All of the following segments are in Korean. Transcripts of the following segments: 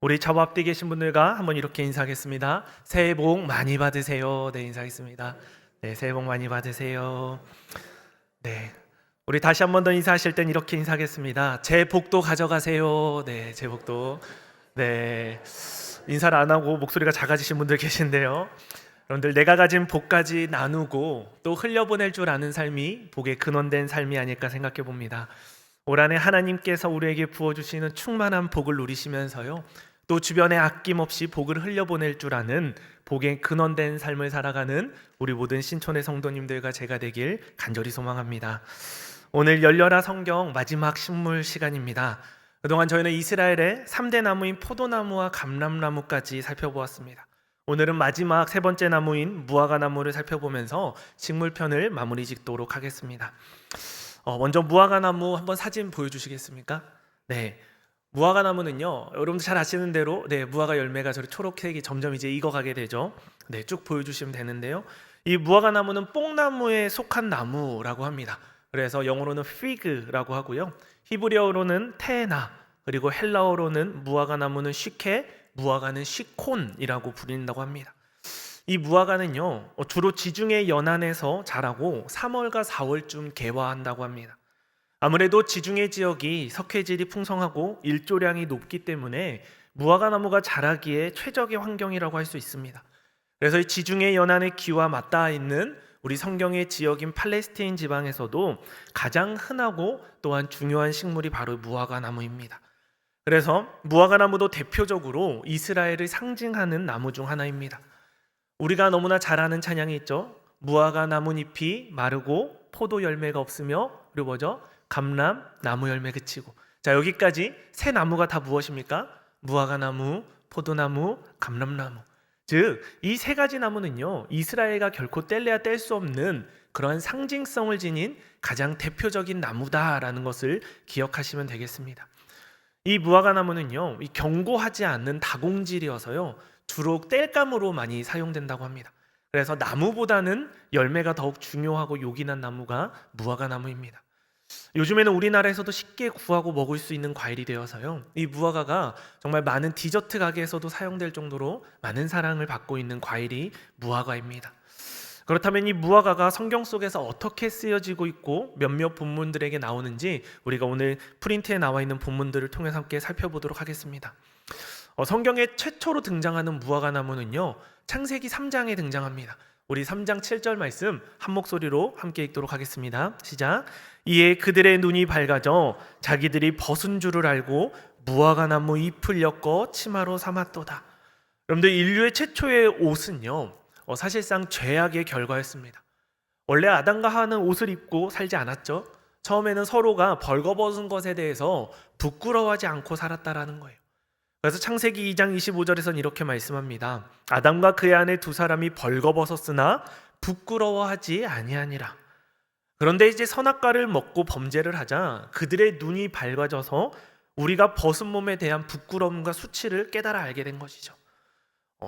우리 저와 앞뒤 계신 분들과 한번 이렇게 인사하겠습니다. 새해 복 많이 받으세요. 네, 인사하겠습니다. 네, 새해 복 많이 받으세요. 네, 우리 다시 한번 더 인사하실 땐 이렇게 인사하겠습니다. 제 복도 가져가세요. 네, 제 복도. 네, 인사를 안 하고 목소리가 작아지신 분들 계신데요. 여러분들, 내가 가진 복까지 나누고 또 흘려보낼 줄 아는 삶이 복의 근원된 삶이 아닐까 생각해 봅니다. 올 한해 하나님께서 우리에게 부어주시는 충만한 복을 누리시면서요, 또 주변에 아낌없이 복을 흘려보낼 줄 아는 복의 근원된 삶을 살아가는 우리 모든 신촌의 성도님들과 제가 되길 간절히 소망합니다. 오늘 열려라 성경 마지막 신물 시간입니다. 그동안 저희는 이스라엘의 3대 나무인 포도나무와 감람나무까지 살펴보았습니다. 오늘은 마지막 세 번째 나무인 무화과 나무를 살펴보면서 식물편을 마무리 짓도록 하겠습니다. 먼저 무화과 나무 한번 사진 보여주시겠습니까? 네, 무화과 나무는요, 여러분들 잘 아시는 대로 무화과 열매가 저리 초록색이 점점 이제 익어가게 되죠. 네, 쭉 보여주시면 되는데요. 이 무화과 나무는 뽕나무에 속한 나무라고 합니다. 그래서 영어로는 fig라고 하고요, 히브리어로는 테나, 그리고 헬라어로는 무화과 나무는 시케, 무화과는 시콘이라고 부른다고 합니다. 이 무화과는요, 주로 지중해 연안에서 자라고 3월과 4월쯤 개화한다고 합니다. 아무래도 지중해 지역이 석회질이 풍성하고 일조량이 높기 때문에 무화과 나무가 자라기에 최적의 환경이라고 할 수 있습니다. 그래서 이 지중해 연안의 기와 맞닿아 있는 우리 성경의 지역인 팔레스타인 지방에서도 가장 흔하고 또한 중요한 식물이 바로 무화과 나무입니다. 그래서 무화과 나무도 대표적으로 이스라엘을 상징하는 나무 중 하나입니다. 우리가 너무나 잘 아는 찬양이 있죠. 무화과 나뭇잎이 마르고 포도 열매가 없으며, 그리고 뭐죠? 감람 나무 열매 그치고. 자, 여기까지 세 나무가 다 무엇입니까? 무화과 나무, 포도나무, 감람나무. 즉, 이 세 가지 나무는요, 이스라엘과 결코 뗄래야 뗄 수 없는 그러한 상징성을 지닌 가장 대표적인 나무다라는 것을 기억하시면 되겠습니다. 이 무화과 나무는요, 이 견고하지 않는 다공질이어서요, 주로 땔감으로 많이 사용된다고 합니다. 그래서 나무보다는 열매가 더욱 중요하고 요긴한 나무가 무화과 나무입니다. 요즘에는 우리나라에서도 쉽게 구하고 먹을 수 있는 과일이 되어서요, 이 무화과가 정말 많은 디저트 가게에서도 사용될 정도로 많은 사랑을 받고 있는 과일이 무화과입니다. 그렇다면 이 무화과가 성경 속에서 어떻게 쓰여지고 있고 몇몇 본문들에게 나오는지 우리가 오늘 프린트에 나와 있는 본문들을 통해서 함께 살펴보도록 하겠습니다. 성경에 최초로 등장하는 무화과 나무는요, 창세기 3장에 등장합니다. 우리 3장 7절 말씀 한 목소리로 함께 읽도록 하겠습니다. 시작. 이에 그들의 눈이 밝아져 자기들이 벗은 줄을 알고 무화과 나무 잎을 엮어 치마로 삼았도다. 여러분들, 인류의 최초의 옷은요, 사실상 죄악의 결과였습니다. 원래 아담과 하와는 옷을 입고 살지 않았죠. 처음에는 서로가 벌거벗은 것에 대해서 부끄러워하지 않고 살았다라는 거예요. 그래서 창세기 2장 25절에서는 이렇게 말씀합니다. 아담과 그의 아내 두 사람이 벌거벗었으나 부끄러워하지 아니하니라. 그런데 이제 선악과를 먹고 범죄를 하자 그들의 눈이 밝아져서 우리가 벗은 몸에 대한 부끄러움과 수치를 깨달아 알게 된 것이죠.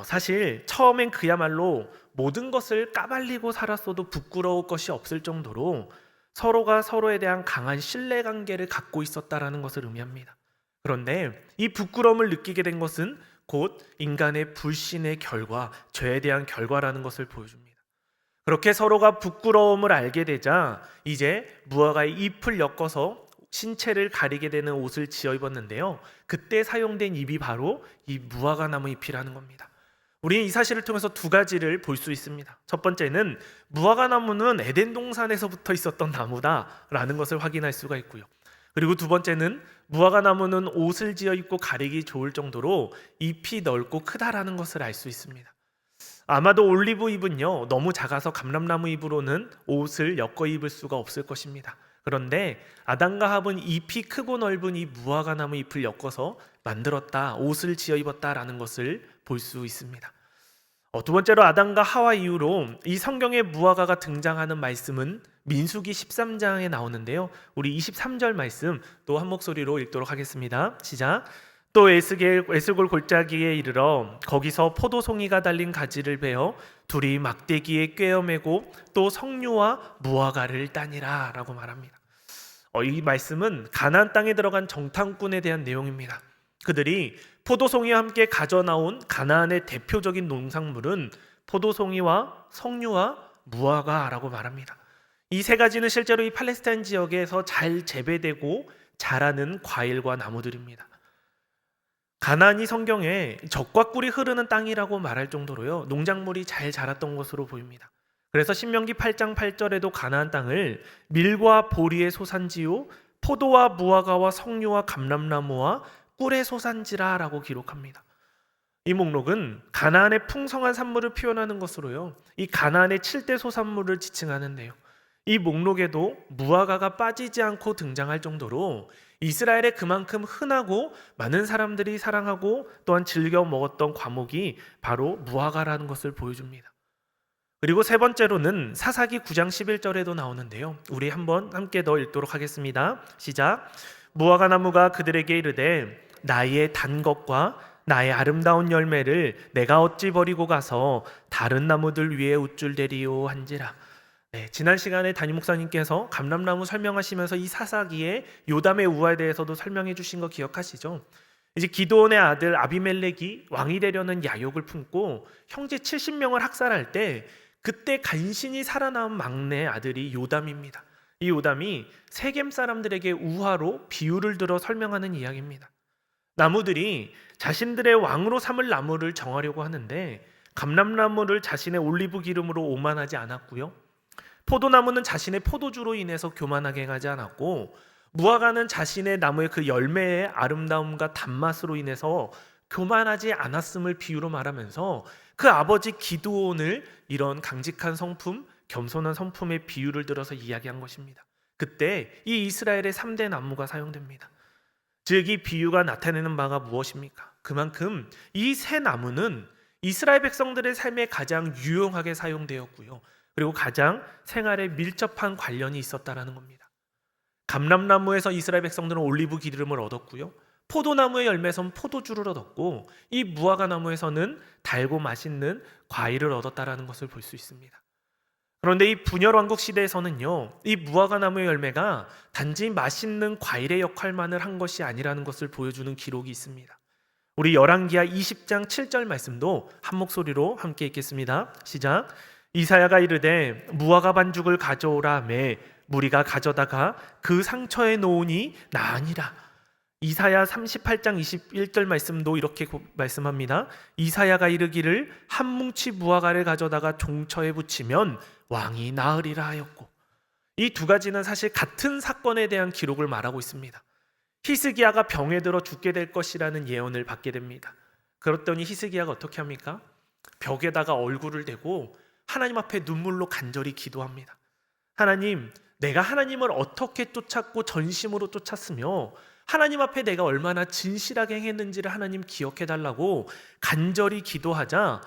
사실 처음엔 그야말로 모든 것을 까발리고 살았어도 부끄러울 것이 없을 정도로 서로가 서로에 대한 강한 신뢰관계를 갖고 있었다라는 것을 의미합니다. 그런데 이 부끄러움을 느끼게 된 것은 곧 인간의 불신의 결과, 죄에 대한 결과라는 것을 보여줍니다. 그렇게 서로가 부끄러움을 알게 되자 이제 무화과의 잎을 엮어서 신체를 가리게 되는 옷을 지어 입었는데요, 그때 사용된 잎이 바로 이 무화과 나무 잎이라는 겁니다. 우리는 이 사실을 통해서 두 가지를 볼 수 있습니다. 첫 번째는 무화과 나무는 에덴 동산에서부터 있었던 나무다라는 것을 확인할 수가 있고요. 그리고 두 번째는 무화과 나무는 옷을 지어 입고 가리기 좋을 정도로 잎이 넓고 크다라는 것을 알 수 있습니다. 아마도 올리브 잎은요, 너무 작아서 감람나무 잎으로는 옷을 엮어 입을 수가 없을 것입니다. 그런데 아담과 하와는 잎이 크고 넓은 이 무화과 나무 잎을 엮어서 만들었다, 옷을 지어 입었다라는 것을 볼 수 있습니다. 두 번째로 아담과 하와 이후로 이 성경에 무화과가 등장하는 말씀은 민수기 13장에 나오는데요, 우리 23절 말씀 또 한 목소리로 읽도록 하겠습니다. 시작. 또 에스골 골짜기에 이르러 거기서 포도송이가 달린 가지를 베어 둘이 막대기에 꿰어매고 또 석류와 무화과를 따니라 라고 말합니다. 이 말씀은 가나안 땅에 들어간 정탐꾼에 대한 내용입니다. 그들이 포도송이와 함께 가져나온 가나안의 대표적인 농산물은 포도송이와 석류와 무화과라고 말합니다. 이 세 가지는 실제로 이 팔레스타인 지역에서 잘 재배되고 자라는 과일과 나무들입니다. 가나안이 성경에 젖과 꿀이 흐르는 땅이라고 말할 정도로요, 농작물이 잘 자랐던 것으로 보입니다. 그래서 신명기 8장 8절에도 가나안 땅을 밀과 보리의 소산지요 포도와 무화과와 석류와 감람나무와 꿀의 소산지라라고 기록합니다. 이 목록은 가나안의 풍성한 산물을 표현하는 것으로요, 이 가나안의 7대 소산물을 지칭하는데요, 이 목록에도 무화과가 빠지지 않고 등장할 정도로 이스라엘에 그만큼 흔하고 많은 사람들이 사랑하고 또한 즐겨 먹었던 과목이 바로 무화과라는 것을 보여줍니다. 그리고 세 번째로는 사사기 9장 11절에도 나오는데요, 우리 한번 함께 더 읽도록 하겠습니다. 시작. 무화과 나무가 그들에게 이르되 나의 단 것과 나의 아름다운 열매를 내가 어찌 버리고 가서 다른 나무들 위에 우쭐대리요 한지라. 지난 시간에 담임 목사님께서 감람나무 설명하시면서 이 사사기에 요담의 우화에 대해서도 설명해 주신 거 기억하시죠? 이제 기드온의 아들 아비멜렉이 왕이 되려는 야욕을 품고 형제 70명을 학살할 때 그때 간신히 살아남은 막내 아들이 요담입니다. 이 요담이 세겜 사람들에게 우화로 비유를 들어 설명하는 이야기입니다. 나무들이 자신들의 왕으로 삼을 나무를 정하려고 하는데 감람나무를 자신의 올리브 기름으로 오만하지 않았고요, 포도나무는 자신의 포도주로 인해서 교만하게 가지 않았고, 무화과는 자신의 나무의 그 열매의 아름다움과 단맛으로 인해서 교만하지 않았음을 비유로 말하면서 그 아버지 기드온을 이런 강직한 성품, 겸손한 성품의 비유를 들어서 이야기한 것입니다. 그때 이 이스라엘의 3대 나무가 사용됩니다. 즉 이 비유가 나타내는 바가 무엇입니까? 그만큼 이 세 나무는 이스라엘 백성들의 삶에 가장 유용하게 사용되었고요, 그리고 가장 생활에 밀접한 관련이 있었다라는 겁니다. 감람나무에서 이스라엘 백성들은 올리브 기름을 얻었고요, 포도나무의 열매에서는 포도주를 얻었고, 이 무화과 나무에서는 달고 맛있는 과일을 얻었다라는 것을 볼 수 있습니다. 그런데 이 분열 왕국 시대에서는요, 이 무화과 나무의 열매가 단지 맛있는 과일의 역할만을 한 것이 아니라는 것을 보여주는 기록이 있습니다. 우리 열왕기하 20장 7절 말씀도 한 목소리로 함께 읽겠습니다. 시작. 이사야가 이르되 무화과 반죽을 가져오라 하매 무리가 가져다가 그 상처에 놓으니 나으니라. 이사야 38장 21절 말씀도 이렇게 말씀합니다. 이사야가 이르기를 한 뭉치 무화과를 가져다가 종처에 붙이면 왕이 나으리라 하였고, 이 두 가지는 사실 같은 사건에 대한 기록을 말하고 있습니다. 히스기야가 병에 들어 죽게 될 것이라는 예언을 받게 됩니다. 그랬더니 히스기야가 어떻게 합니까? 벽에다가 얼굴을 대고 하나님 앞에 눈물로 간절히 기도합니다. 하나님, 내가 하나님을 어떻게 쫓았고 전심으로 쫓았으며 하나님 앞에 내가 얼마나 진실하게 행했는지를 하나님 기억해달라고 간절히 기도하자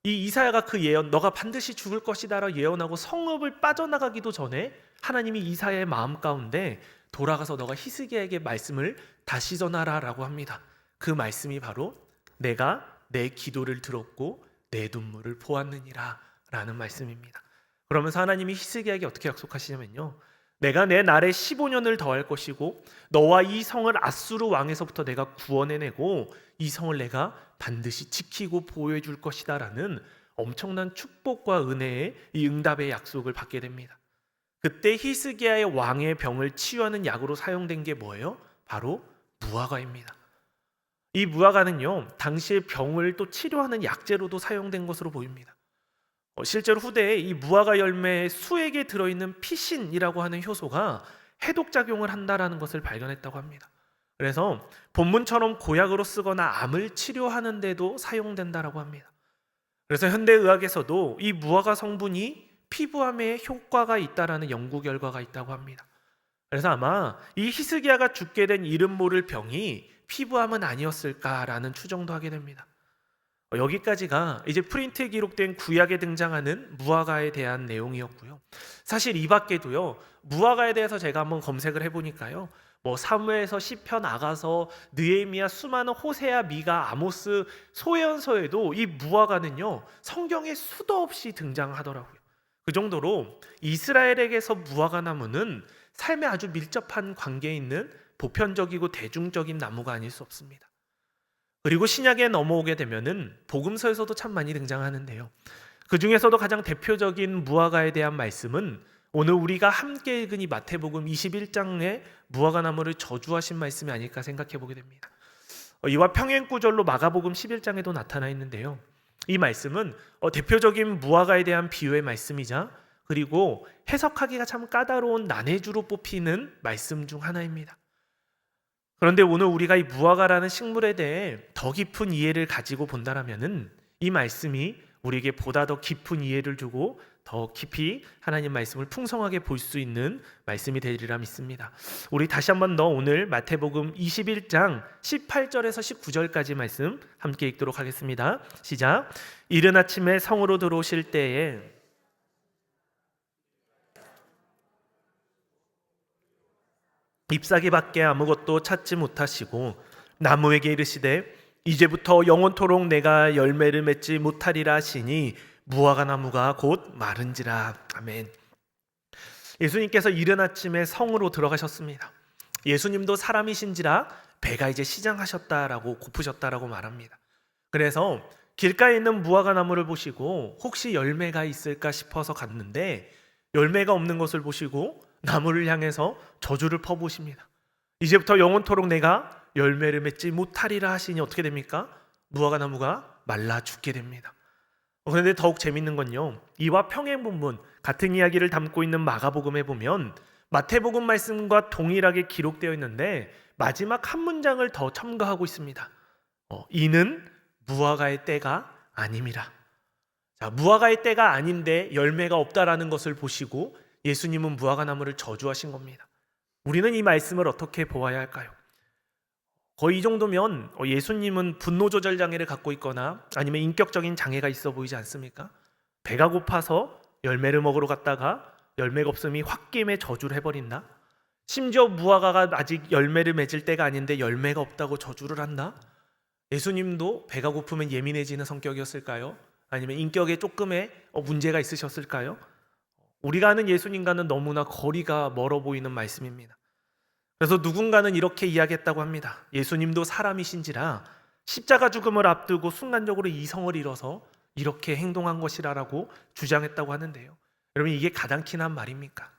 이 이사야가 그 예언, 너가 반드시 죽을 것이다라고 예언하고 성읍을 빠져나가기도 전에 하나님이 이사야의 마음 가운데 돌아가서 너가 히스기야에게 말씀을 다시 전하라라고 합니다. 그 말씀이 바로 내가 내 기도를 들었고 내 눈물을 보았느니라 라는 말씀입니다. 그러면서 하나님이 히스기야에게 어떻게 약속하시냐면요, 내가 내 날에 15년을 더할 것이고 너와 이 성을 아수르 왕에서부터 내가 구원해내고 이 성을 내가 반드시 지키고 보호해 줄 것이다 라는 엄청난 축복과 은혜의 이 응답의 약속을 받게 됩니다. 그때 히스기야의 왕의 병을 치유하는 약으로 사용된 게 뭐예요? 바로 무화과입니다. 이 무화과는요, 당시의 병을 또 치료하는 약재로도 사용된 것으로 보입니다. 실제로 후대에 이 무화과 열매의 수액에 들어있는 피신이라고 하는 효소가 해독작용을 한다라는 것을 발견했다고 합니다. 그래서 본문처럼 고약으로 쓰거나 암을 치료하는 데도 사용된다라고 합니다. 그래서 현대의학에서도 이 무화과 성분이 피부암에 효과가 있다라는 연구 결과가 있다고 합니다. 그래서 아마 이 히스기야가 죽게 된 이름 모를 병이 피부암은 아니었을까라는 추정도 하게 됩니다. 여기까지가 이제 프린트에 기록된 구약에 등장하는 무화과에 대한 내용이었고요. 사실 이 밖에도요, 무화과에 대해서 제가 한번 검색을 해보니까요, 사무엘서, 시편, 아가서, 느헤미야, 수많은 호세아, 미가, 아모스, 소예언서에도 이 무화과는요 성경에 수도 없이 등장하더라고요. 그 정도로 이스라엘에게서 무화과 나무는 삶에 아주 밀접한 관계에 있는 보편적이고 대중적인 나무가 아닐 수 없습니다. 그리고 신약에 넘어오게 되면은 복음서에서도 참 많이 등장하는데요. 그 중에서도 가장 대표적인 무화과에 대한 말씀은 오늘 우리가 함께 읽은 이 마태복음 21장의 무화과 나무를 저주하신 말씀이 아닐까 생각해 보게 됩니다. 이와 평행구절로 마가복음 11장에도 나타나 있는데요. 이 말씀은 대표적인 무화과에 대한 비유의 말씀이자 그리고 해석하기가 참 까다로운 난해주로 뽑히는 말씀 중 하나입니다. 그런데 오늘 우리가 이 무화과라는 식물에 대해 더 깊은 이해를 가지고 본다라면은 이 말씀이 우리에게 보다 더 깊은 이해를 주고 더 깊이 하나님 말씀을 풍성하게 볼 수 있는 말씀이 되리라 믿습니다. 우리 다시 한번 더 오늘 마태복음 21장 18절에서 19절까지 말씀 함께 읽도록 하겠습니다. 시작. 이른 아침에 성으로 들어오실 때에 잎사귀 밖에 아무것도 찾지 못하시고 나무에게 이르시되 이제부터 영원토록 내가 열매를 맺지 못하리라 하시니 무화과 나무가 곧 마른지라. 아멘. 예수님께서 이른 아침에 성으로 들어가셨습니다. 예수님도 사람이신지라 배가 이제 시장하셨다라고 고프셨다라고 말합니다. 그래서 길가에 있는 무화과 나무를 보시고 혹시 열매가 있을까 싶어서 갔는데 열매가 없는 것을 보시고 나무를 향해서 저주를 퍼부으십니다. 이제부터 영원토록 내가 열매를 맺지 못하리라 하시니 어떻게 됩니까? 무화과 나무가 말라 죽게 됩니다. 그런데 더욱 재밌는 건요, 이와 평행본문 같은 이야기를 담고 있는 마가복음에 보면 마태복음 말씀과 동일하게 기록되어 있는데 마지막 한 문장을 더 첨가하고 있습니다. 이는 무화과의 때가 아님이라. 자, 무화과의 때가 아닌데 열매가 없다라는 것을 보시고 예수님은 무화과 나무를 저주하신 겁니다. 우리는 이 말씀을 어떻게 보아야 할까요? 거의 이 정도면 예수님은 분노 조절 장애를 갖고 있거나 아니면 인격적인 장애가 있어 보이지 않습니까? 배가 고파서 열매를 먹으러 갔다가 열매가 없음이 홧김에 저주를 해버린다? 심지어 무화과가 아직 열매를 맺을 때가 아닌데 열매가 없다고 저주를 한다? 예수님도 배가 고프면 예민해지는 성격이었을까요? 아니면 인격에 조금의 문제가 있으셨을까요? 우리가 아는 예수님과는 너무나 거리가 멀어 보이는 말씀입니다. 그래서 누군가는 이렇게 이야기했다고 합니다. 예수님도 사람이신지라 십자가 죽음을 앞두고 순간적으로 이성을 잃어서 이렇게 행동한 것이라고 주장했다고 하는데요. 여러분, 이게 가당키나 말입니까?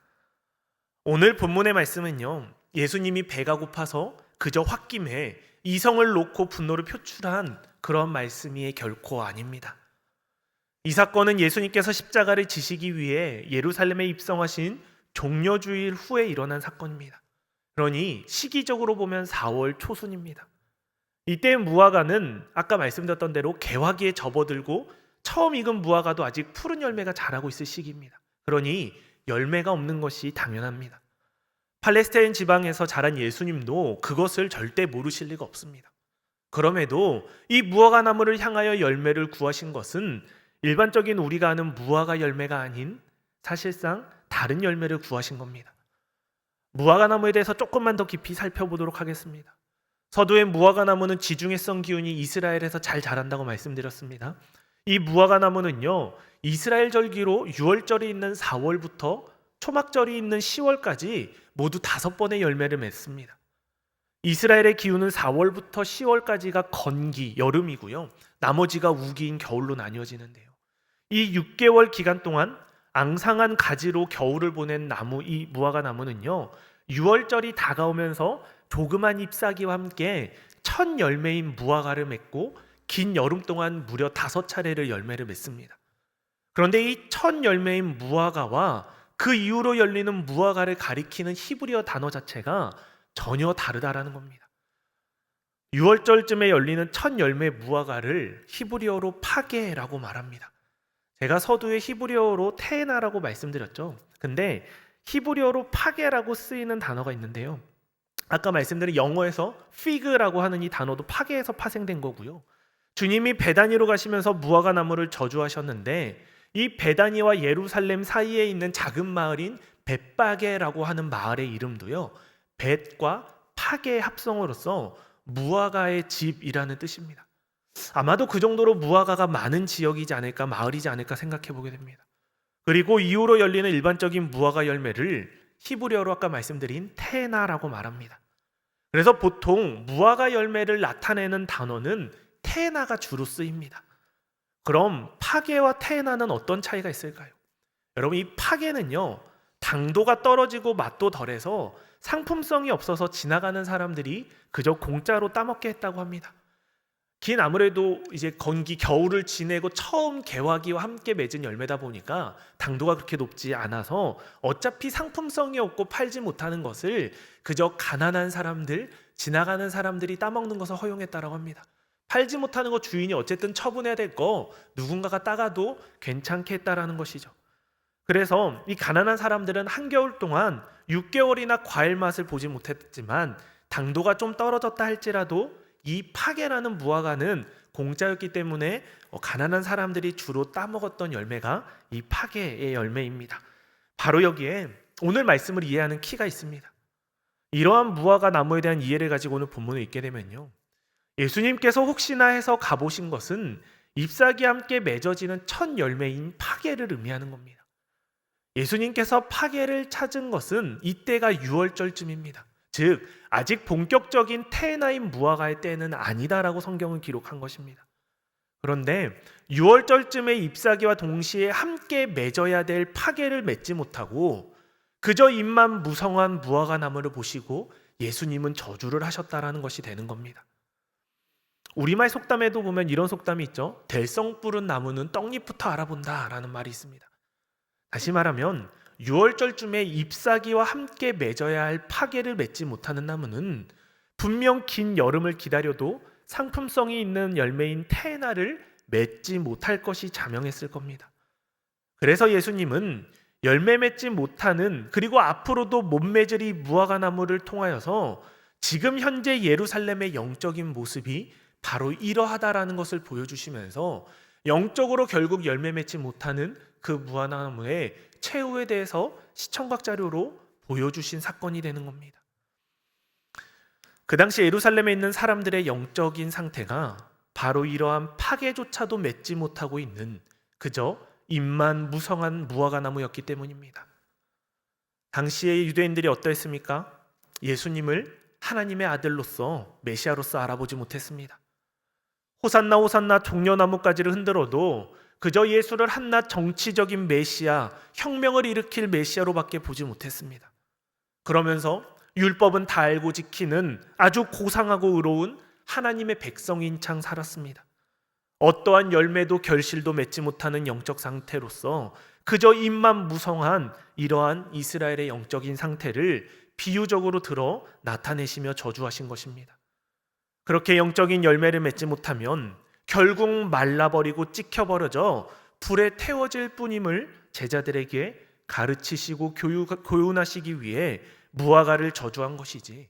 오늘 본문의 말씀은요, 예수님이 배가 고파서 그저 홧김에 이성을 놓고 분노를 표출한 그런 말씀이 결코 아닙니다. 이 사건은 예수님께서 십자가를 지시기 위해 예루살렘에 입성하신 종려주일 후에 일어난 사건입니다. 그러니 시기적으로 보면 4월 초순입니다. 이때 무화과는 아까 말씀드렸던 대로 개화기에 접어들고 처음 익은 무화과도 아직 푸른 열매가 자라고 있을 시기입니다. 그러니 열매가 없는 것이 당연합니다. 팔레스타인 지방에서 자란 예수님도 그것을 절대 모르실 리가 없습니다. 그럼에도 이 무화과 나무를 향하여 열매를 구하신 것은 일반적인 우리가 아는 무화과 열매가 아닌 사실상 다른 열매를 구하신 겁니다. 무화과 나무에 대해서 조금만 더 깊이 살펴보도록 하겠습니다. 서두에 무화과 나무는 지중해성 기운이 이스라엘에서 잘 자란다고 말씀드렸습니다. 이 무화과 나무는요, 이스라엘 절기로 6월절이 있는 4월부터 초막절이 있는 10월까지 모두 5번의 열매를 맺습니다. 이스라엘의 기운은 4월부터 10월까지가 건기, 여름이고요. 나머지가 우기인 겨울로 나뉘어지는데요. 이 6개월 기간 동안 앙상한 가지로 겨울을 보낸 나무, 이 무화과 나무는요, 6월절이 다가오면서 조그만 잎사귀와 함께 첫 열매인 무화과를 맺고 긴 여름 동안 무려 5차례를 열매를 맺습니다. 그런데 이 첫 열매인 무화과와 그 이후로 열리는 무화과를 가리키는 히브리어 단어 자체가 전혀 다르다라는 겁니다. 6월절쯤에 열리는 첫 열매 무화과를 히브리어로 파게라고 말합니다. 제가 서두에 히브리어로 테나라고 말씀드렸죠. 근데 히브리어로 파게라고 쓰이는 단어가 있는데요. 아까 말씀드린 영어에서 fig라고 하는 이 단어도 파게에서 파생된 거고요. 주님이 베다니로 가시면서 무화과 나무를 저주하셨는데 이 베다니와 예루살렘 사이에 있는 작은 마을인 벳바게라고 하는 마을의 이름도요, 벳과 파게의 합성어로서 무화과의 집이라는 뜻입니다. 아마도 그 정도로 무화과가 많은 지역이지 않을까, 마을이지 않을까 생각해 보게 됩니다. 그리고 이후로 열리는 일반적인 무화과 열매를 히브리어로 아까 말씀드린 테나라고 말합니다. 그래서 보통 무화과 열매를 나타내는 단어는 테에나가 주로 쓰입니다. 그럼 파게와 테에나는 어떤 차이가 있을까요? 여러분, 이 파게는요, 당도가 떨어지고 맛도 덜해서 상품성이 없어서 지나가는 사람들이 그저 공짜로 따먹게 했다고 합니다. 긴 아무래도 이제 건기 겨울을 지내고 처음 개화기와 함께 맺은 열매다 보니까 당도가 그렇게 높지 않아서 어차피 상품성이 없고 팔지 못하는 것을 그저 가난한 사람들, 지나가는 사람들이 따먹는 것을 허용했다라고 합니다. 팔지 못하는 거 주인이 어쨌든 처분해야 될 거 누군가가 따가도 괜찮게 했다라는 것이죠. 그래서 이 가난한 사람들은 한겨울 동안 6개월이나 과일 맛을 보지 못했지만 당도가 좀 떨어졌다 할지라도 이 파게라는 무화과는 공짜였기 때문에 가난한 사람들이 주로 따먹었던 열매가 이 파게의 열매입니다. 바로 여기에 오늘 말씀을 이해하는 키가 있습니다. 이러한 무화과 나무에 대한 이해를 가지고 오늘 본문을 읽게 되면요, 예수님께서 혹시나 해서 가보신 것은 잎사귀와 함께 맺어지는 첫 열매인 파게를 의미하는 겁니다. 예수님께서 파게를 찾은 것은 이때가 6월절쯤입니다. 즉 아직 본격적인 테에나인 무화과의 때는 아니다라고 성경은 기록한 것입니다. 그런데 6월절쯤에 잎사귀와 동시에 함께 맺어야 될 파게를 맺지 못하고 그저 잎만 무성한 무화과 나무를 보시고 예수님은 저주를 하셨다라는 것이 되는 겁니다. 우리말 속담에도 보면 이런 속담이 있죠. 될성 부른 나무는 떡잎부터 알아본다라는 말이 있습니다. 다시 말하면 6월절쯤에 잎사귀와 함께 맺어야 할 파게를 맺지 못하는 나무는 분명 긴 여름을 기다려도 상품성이 있는 열매인 테에나를 맺지 못할 것이 자명했을 겁니다. 그래서 예수님은 열매 맺지 못하는, 그리고 앞으로도 못 맺을 이 무화과 나무를 통하여서 지금 현재 예루살렘의 영적인 모습이 바로 이러하다라는 것을 보여주시면서 영적으로 결국 열매 맺지 못하는 그 무화과 나무의 최후에 대해서 시청각 자료로 보여주신 사건이 되는 겁니다. 그 당시 예루살렘에 있는 사람들의 영적인 상태가 바로 이러한 파게조차도 맺지 못하고 있는 그저 잎만 무성한 무화과 나무였기 때문입니다. 당시의 유대인들이 어떠했습니까? 예수님을 하나님의 아들로서 메시아로서 알아보지 못했습니다. 호산나 호산나 종려나무까지를 흔들어도 그저 예수를 한낱 정치적인 메시아, 혁명을 일으킬 메시아로밖에 보지 못했습니다. 그러면서 율법은 다 알고 지키는 아주 고상하고 의로운 하나님의 백성인 창 살았습니다. 어떠한 열매도 결실도 맺지 못하는 영적 상태로서 그저 잎만 무성한 이러한 이스라엘의 영적인 상태를 비유적으로 들어 나타내시며 저주하신 것입니다. 그렇게 영적인 열매를 맺지 못하면 결국 말라버리고 찍혀버려져 불에 태워질 뿐임을 제자들에게 가르치시고 교훈하시기 위해 무화과를 저주한 것이지,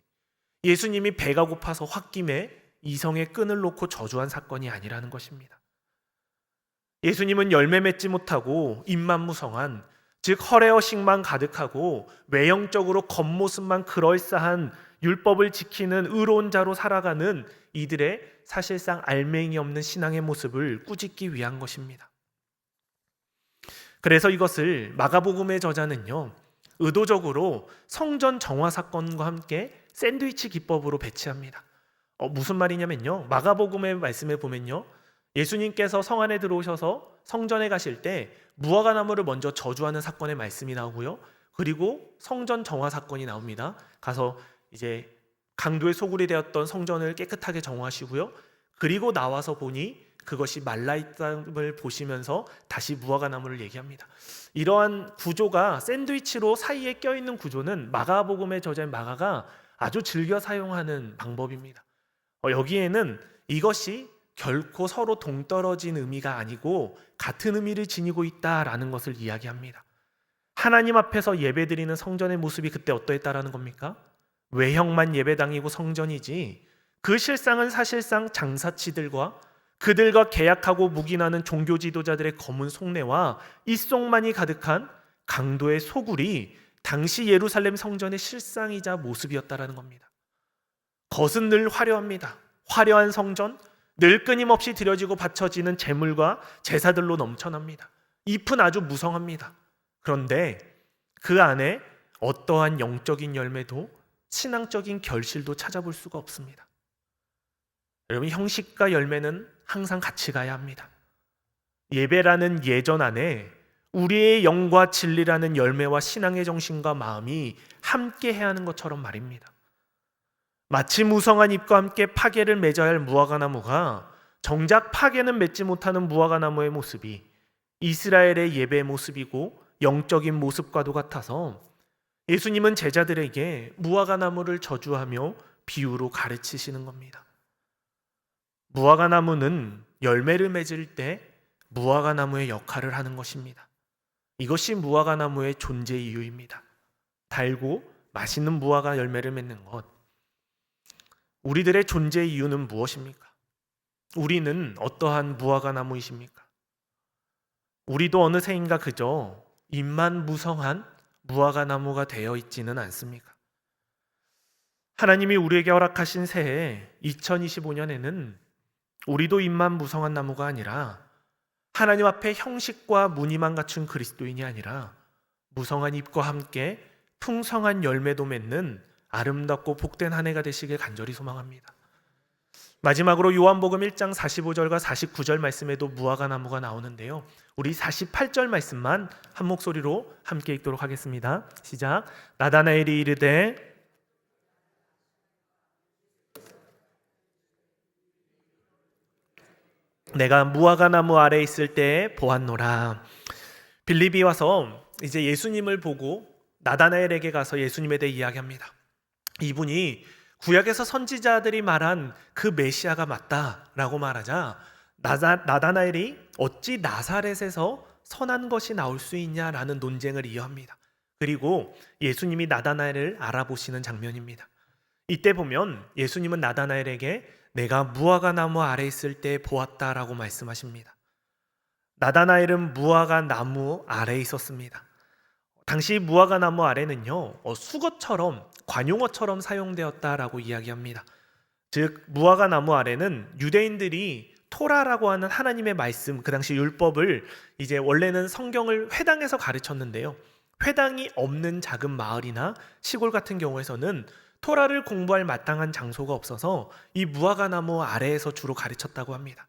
예수님이 배가 고파서 홧김에 이성의 끈을 놓고 저주한 사건이 아니라는 것입니다. 예수님은 열매 맺지 못하고 잎만 무성한, 즉 허례허식만 가득하고 외형적으로 겉모습만 그럴싸한 율법을 지키는 의로운 자로 살아가는 이들의 사실상 알맹이 없는 신앙의 모습을 꾸짖기 위한 것입니다. 그래서 이것을 마가복음의 저자는요, 의도적으로 성전 정화 사건과 함께 샌드위치 기법으로 배치합니다. 무슨 말이냐면요, 마가복음의 말씀에 보면요, 예수님께서 성 안에 들어오셔서 성전에 가실 때 무화과 나무를 먼저 저주하는 사건의 말씀이 나오고요, 그리고 성전 정화 사건이 나옵니다. 가서 이제 강도의 소굴이 되었던 성전을 깨끗하게 정화하시고요, 그리고 나와서 보니 그것이 말라있음을 보시면서 다시 무화과 나무를 얘기합니다. 이러한 구조가 샌드위치로 사이에 껴있는 구조는 마가복음의 저자인 마가가 아주 즐겨 사용하는 방법입니다. 여기에는 이것이 결코 서로 동떨어진 의미가 아니고 같은 의미를 지니고 있다라는 것을 이야기합니다. 하나님 앞에서 예배드리는 성전의 모습이 그때 어떠했다라는 겁니까? 외형만 예배당이고 성전이지 그 실상은 사실상 장사치들과 그들과 계약하고 묵인하는 종교 지도자들의 검은 속내와 입속만이 가득한 강도의 소굴이 당시 예루살렘 성전의 실상이자 모습이었다라는 겁니다. 겉은 늘 화려합니다. 화려한 성전, 늘 끊임없이 드려지고 바쳐지는 제물과 제사들로 넘쳐납니다. 잎은 아주 무성합니다. 그런데 그 안에 어떠한 영적인 열매도 신앙적인 결실도 찾아볼 수가 없습니다. 여러분, 형식과 열매는 항상 같이 가야 합니다. 예배라는 예전 안에 우리의 영과 진리라는 열매와 신앙의 정신과 마음이 함께 해야 하는 것처럼 말입니다. 마치 무성한 잎과 함께 파괴를 맺어야 할 무화과나무가 정작 파괴는 맺지 못하는 무화과나무의 모습이 이스라엘의 예배의 모습이고 영적인 모습과도 같아서 예수님은 제자들에게 무화과나무를 저주하며 비유로 가르치시는 겁니다. 무화과나무는 열매를 맺을 때 무화과나무의 역할을 하는 것입니다. 이것이 무화과나무의 존재 이유입니다. 달고 맛있는 무화과 열매를 맺는 것. 우리들의 존재 이유는 무엇입니까? 우리는 어떠한 무화과나무이십니까? 우리도 어느새인가 그저 잎만 무성한 무화과나무가 되어 있지는 않습니까? 하나님이 우리에게 허락하신 새해 2025년에는 우리도 잎만 무성한 나무가 아니라 하나님 앞에 형식과 무늬만 갖춘 그리스도인이 아니라 무성한 잎과 함께 풍성한 열매도 맺는 아름답고 복된 한 해가 되시길 간절히 소망합니다. 마지막으로 요한복음 1장 45절과 49절 말씀에도 무화과나무가 나오는데요, 우리 48절 말씀만 한 목소리로 함께 읽도록 하겠습니다. 시작. 나다나엘이 이르되 내가 무화과나무 아래에 있을 때 보았노라. 빌립이 와서 이제 예수님을 보고 나다나엘에게 가서 예수님에 대해 이야기합니다. 이분이 구약에서 선지자들이 말한 그 메시아가 맞다라고 말하자 나다나엘이 어찌 나사렛에서 선한 것이 나올 수 있냐라는 논쟁을 이어합니다. 그리고 예수님이 나다나엘을 알아보시는 장면입니다. 이때 보면 예수님은 나다나엘에게 내가 무화과나무 아래 있을 때 보았다라고 말씀하십니다. 나다나엘은 무화과나무 아래에 있었습니다. 당시 무화과나무 아래는요, 수거처럼 관용어처럼 사용되었다라고 이야기합니다. 즉 무화과나무 아래는 유대인들이 토라라고 하는 하나님의 말씀, 그 당시 율법을 이제 원래는 성경을 회당에서 가르쳤는데요, 회당이 없는 작은 마을이나 시골 같은 경우에서는 토라를 공부할 마땅한 장소가 없어서 이 무화과나무 아래에서 주로 가르쳤다고 합니다.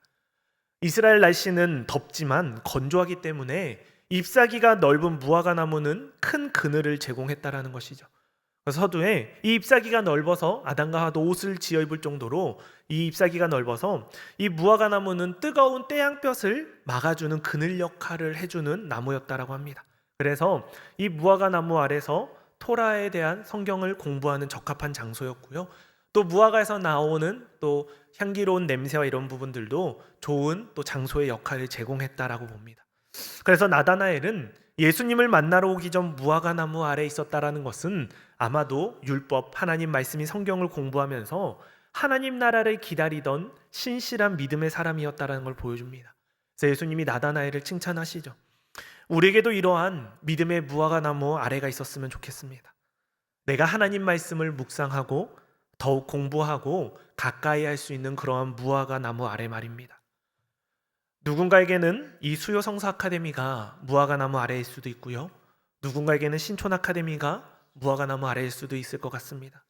이스라엘 날씨는 덥지만 건조하기 때문에 잎사귀가 넓은 무화과나무는 큰 그늘을 제공했다라는 것이죠. 그래서 서두에 이 잎사귀가 넓어서 아담과 하와도 옷을 지어 입을 정도로 이 잎사귀가 넓어서 이 무화과나무는 뜨거운 태양볕을 막아주는 그늘 역할을 해주는 나무였다라고 합니다. 그래서 이 무화과나무 아래서 토라에 대한 성경을 공부하는 적합한 장소였고요. 또 무화과에서 나오는 또 향기로운 냄새와 이런 부분들도 좋은 또 장소의 역할을 제공했다라고 봅니다. 그래서 나다나엘은 예수님을 만나러 오기 전 무화과나무 아래에 있었다라는 것은 아마도 율법, 하나님 말씀이 성경을 공부하면서 하나님 나라를 기다리던 신실한 믿음의 사람이었다라는 걸 보여줍니다. 그래서 예수님이 나다나엘을 칭찬하시죠. 우리에게도 이러한 믿음의 무화과나무 아래가 있었으면 좋겠습니다. 내가 하나님 말씀을 묵상하고 더욱 공부하고 가까이 할 수 있는 그러한 무화과나무 아래 말입니다. 누군가에게는 이 수요 성서 아카데미가 무화과나무 아래일 수도 있고요, 누군가에게는 신촌 아카데미가 무화과나무 아래일 수도 있을 것 같습니다.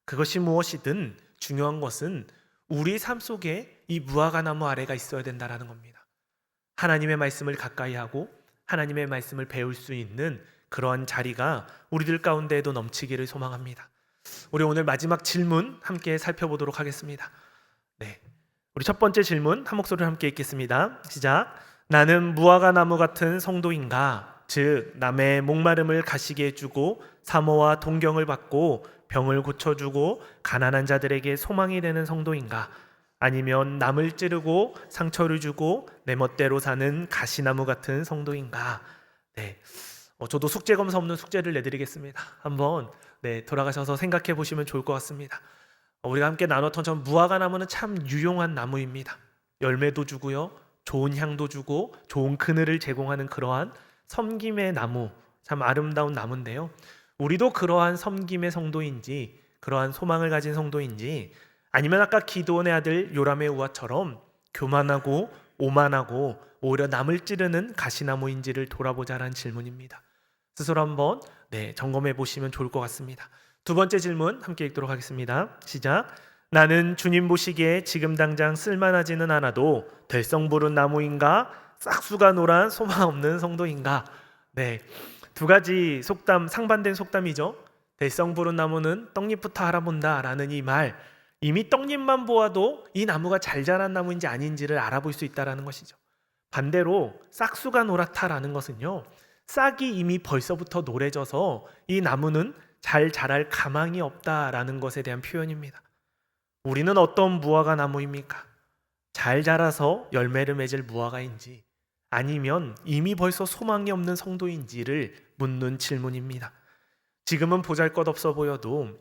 그것이 무엇이든 중요한 것은 우리 삶 속에 이 무화과나무 아래가 있어야 된다는 겁니다. 하나님의 말씀을 가까이 하고 하나님의 말씀을 배울 수 있는 그러한 자리가 우리들 가운데에도 넘치기를 소망합니다. 우리 오늘 마지막 질문 함께 살펴보도록 하겠습니다. 네, 우리 첫 번째 질문 한 목소리로 함께 읽겠습니다. 시작. 나는 무화과나무 같은 성도인가? 즉 남의 목마름을 가시게 해주고 사모와 동경을 받고 병을 고쳐주고 가난한 자들에게 소망이 되는 성도인가? 아니면 남을 찌르고 상처를 주고 내 멋대로 사는 가시나무 같은 성도인가? 네, 저도 숙제 검사 없는 숙제를 내드리겠습니다. 한번 돌아가셔서 생각해 보시면 좋을 것 같습니다. 우리가 함께 나눴던 전 무화과나무는 참 유용한 나무입니다. 열매도 주고요, 좋은 향도 주고 좋은 그늘을 제공하는 그러한 섬김의 나무, 참 아름다운 나무인데요, 우리도 그러한 섬김의 성도인지 그러한 소망을 가진 성도인지, 아니면 아까 기드온의 아들 요람의 우화처럼 교만하고 오만하고 오히려 남을 찌르는 가시나무인지를 돌아보자라는 질문입니다. 스스로 한번 점검해 보시면 좋을 것 같습니다. 두 번째 질문 함께 읽도록 하겠습니다. 시작. 나는 주님 보시기에 지금 당장 쓸만하지는 않아도 될성부른 나무인가 싹수가 노란 소망 없는 성도인가? 네, 두 가지 속담, 상반된 속담이죠. 될성부른 나무는 떡잎부터 알아본다라는 이 말, 이미 떡잎만 보아도 이 나무가 잘 자란 나무인지 아닌지를 알아볼 수 있다라는 것이죠. 반대로 싹수가 노랗다라는 것은요, 싹이 이미 벌써부터 노래져서 이 나무는 잘 자랄 가망이 없다라는 것에 대한 표현입니다. 우리는 어떤 무화과 나무입니까? 잘 자라서 열매를 맺을 무화과인지 아니면 이미 벌써 소망이 없는 성도인지를 묻는 질문입니다. 지금은 보잘것없어 보여도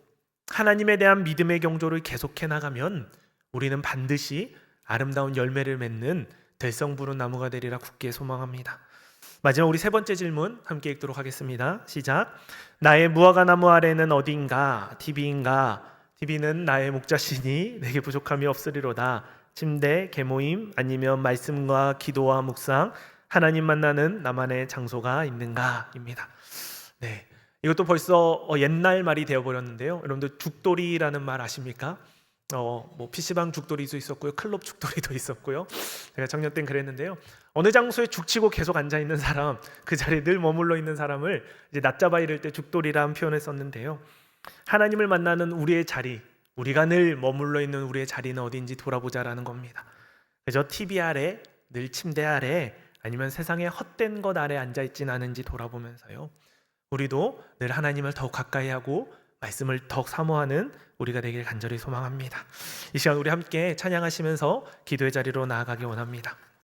하나님에 대한 믿음의 경조를 계속해 나가면 우리는 반드시 아름다운 열매를 맺는 될성부른 나무가 되리라 굳게 소망합니다. 마지막 우리 세 번째 질문 함께 읽도록 하겠습니다. 시작. 나의 무화과 나무 아래는 어디인가? TV인가? TV는 나의 목자시니 내게 부족함이 없으리로다. 침대, 계모임 아니면 말씀과 기도와 묵상, 하나님 만나는 나만의 장소가 있는가? 입니다. 네, 이것도 벌써 옛날 말이 되어버렸는데요. 여러분들 죽돌이라는 말 아십니까? 뭐 PC방 죽돌이도 있었고요, 클럽 죽돌이도 있었고요. 제가 작년 땐 그랬는데요. 어느 장소에 죽치고 계속 앉아 있는 사람, 그 자리에 늘 머물러 있는 사람을 이제 낮잡아 이를 때 죽돌이라는 표현을 썼는데요. 하나님을 만나는 우리의 자리, 우리가 늘 머물러 있는 우리의 자리는 어디인지 돌아보자라는 겁니다. 그저 TV 아래, 늘 침대 아래, 아니면 세상의 헛된 것 아래 앉아 있진 않은지 돌아보면서요, 우리도 늘 하나님을 더욱 가까이 하고 말씀을 더욱 사모하는 우리가 되길 간절히 소망합니다. 이 시간 우리 함께 찬양하시면서 기도의 자리로 나아가기 원합니다.